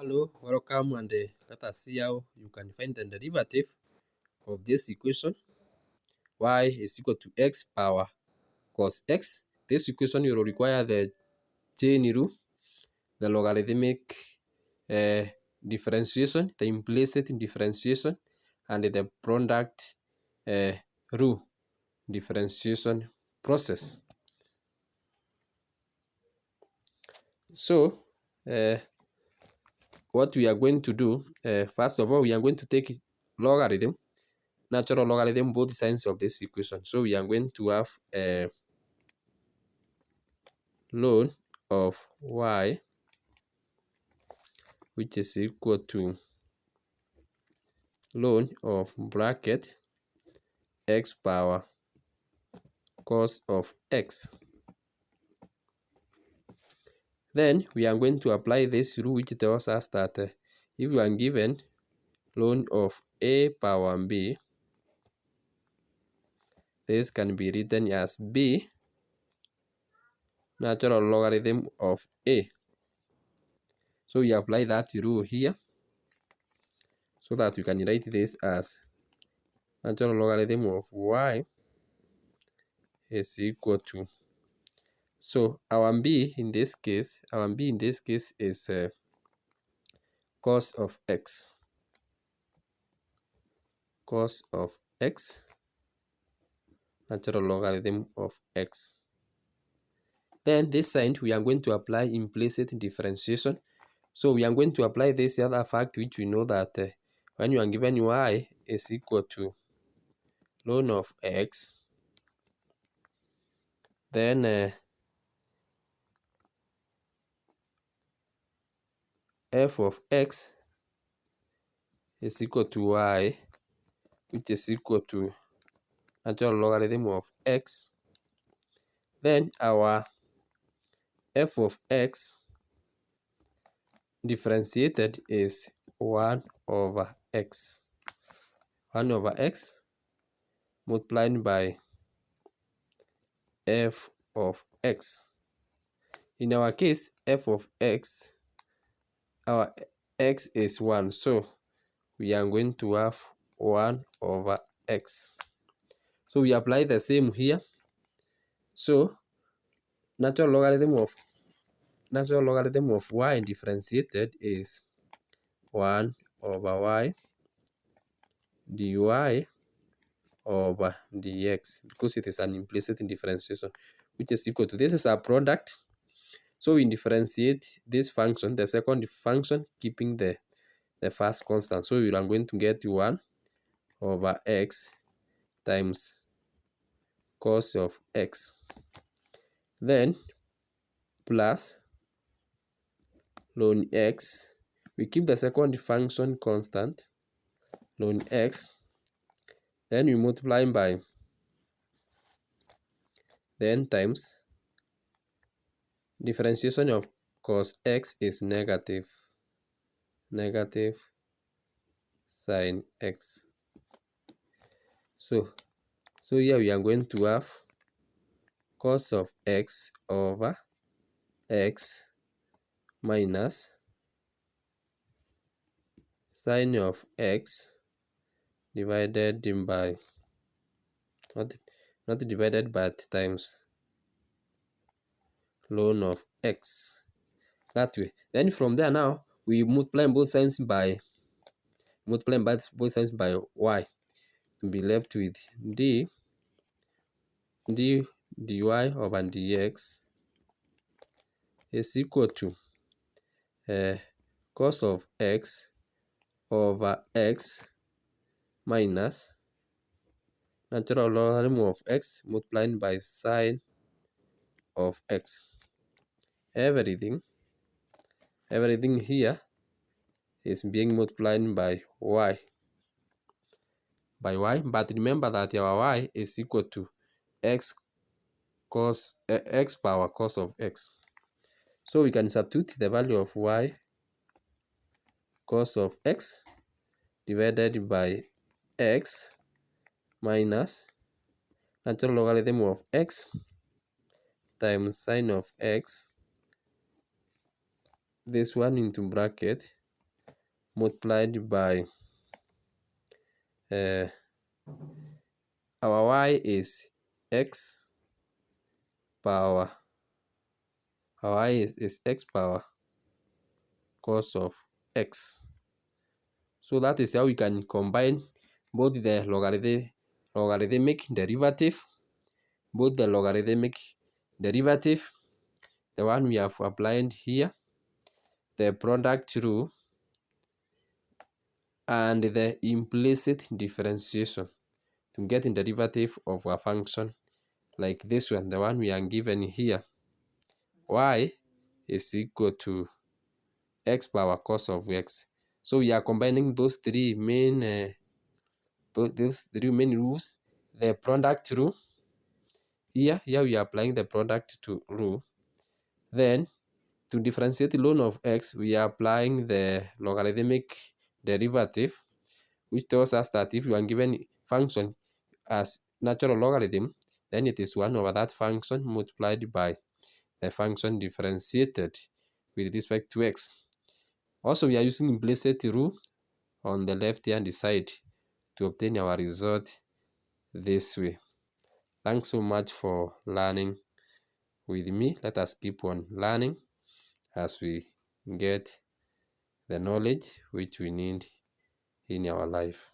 Hello, welcome, and let us see how you can find the derivative of this equation. Y is equal to x power cos x. This equation you will require the chain rule, the logarithmic differentiation, the implicit differentiation, and the product rule differentiation process. So, what we are going to do, first of all, we are going to take logarithm, natural logarithm, both sides of this equation. So we are going to have a ln of y, which is equal to ln of bracket x power cos of x. Then we are going to apply this rule, which tells us that if you are given ln of a power b, this can be written as b natural logarithm of a. So we apply that rule here so that we can write this as natural logarithm of y is equal to, so our b in this case is cos of x, natural logarithm of x. Then this side we are going to apply implicit differentiation. So we are going to apply this other fact, which we know that when you are given y is equal to ln of x, then f of x is equal to y, which is equal to natural logarithm of x. Then our f of x differentiated is 1 over x. 1 over x multiplied by f of x. In our case, f of x, our x is 1, so we are going to have 1 over x. So we apply the same here. So natural logarithm of y differentiated is 1 over y dy over dx, because it is an implicit differentiation, which is equal to, this is our product. So we differentiate this function, the second function, keeping the first constant. So we are going to get 1 over x times cos of x, then plus ln x. We keep the second function constant, ln x, then we multiply by, then times differentiation of cos x is negative sin x. So here we are going to have cos of x over x minus sin of x divided by, not divided but times ln of x, that way. Then from there now we multiply both sides by y to be left with dy over dx is equal to cos of x over x minus natural logarithm of x multiplied by sin of x. Everything here is being multiplied by y, but remember that our y is equal to x power cos of x. So we can substitute the value of y cos of x divided by x minus natural logarithm of x times sin of x, this one into bracket, multiplied by our y is x power, our y is x power cos of x. So that is how we can combine both the logarithmic derivative, the one we have applied here, the product rule, and the implicit differentiation to get the derivative of a function like this one, the one we are given here. Y is equal to x power cos of x. So we are combining those three main rules. The product rule, here we are applying the product rule. Then to differentiate ln of x, we are applying the logarithmic derivative, which tells us that if you are given function as natural logarithm, then it is 1 over that function multiplied by the function differentiated with respect to x. Also, we are using implicit rule on the left-hand side to obtain our result this way. Thanks so much for learning with me. Let us keep on learning as we get the knowledge which we need in our life.